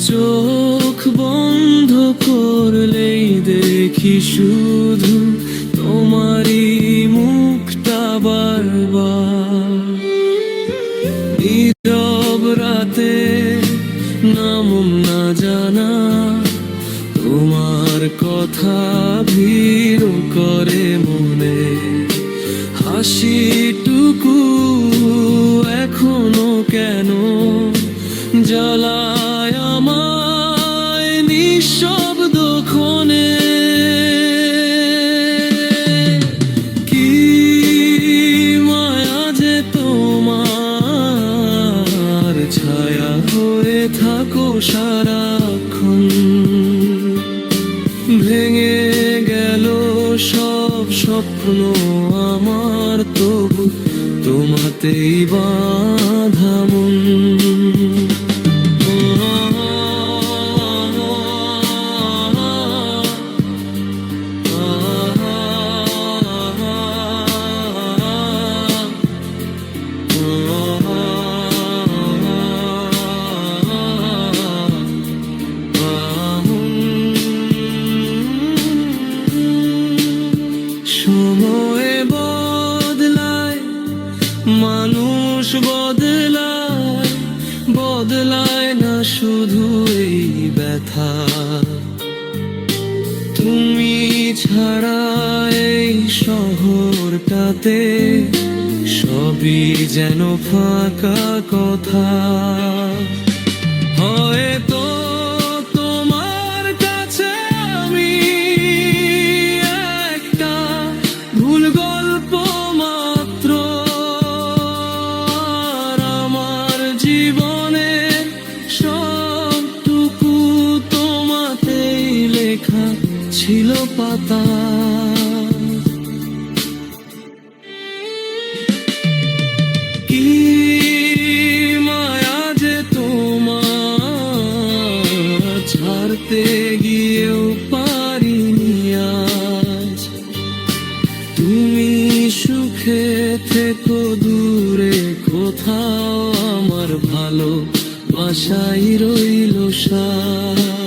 চোখ বন্ধ করলেই দেখি শুধু তোমারই মুখটা বারবার। নীরব রাতে নাম না জানা তোমার কথা ভিড় করে মনে। হাসিটুকু এখনো কেন জ্বালায় আমায় নিঃশব্দ ক্ষণে। কি মায়া যে তোমার, ছায়া হয়ে থাকো সারাক্ষণ। ভেঙে গেল সব স্বপ্ন আমার, তবু তোমাতেই বাঁধা মন। সময় বদলায়, মানুষ বদলায়, বদলায় না শুধু এই ব্যথা। তুমি ছাড়া এই শহরটাতে সবই যেন ফাঁকা কথা। হয়তো তোমার কাছে আমি একটা ভুল গল্প মাত্র, আর আমার জীবনে সবটুকু তোমাতেই লেখা ছিল পাতা। কি মায়া যে তোমার, ছাড়তে গিয়েও পারিনি আজ। তুমি সুখে থেকো দূরে কোথাও, আমার ভালোবাসাই রইল সাথ।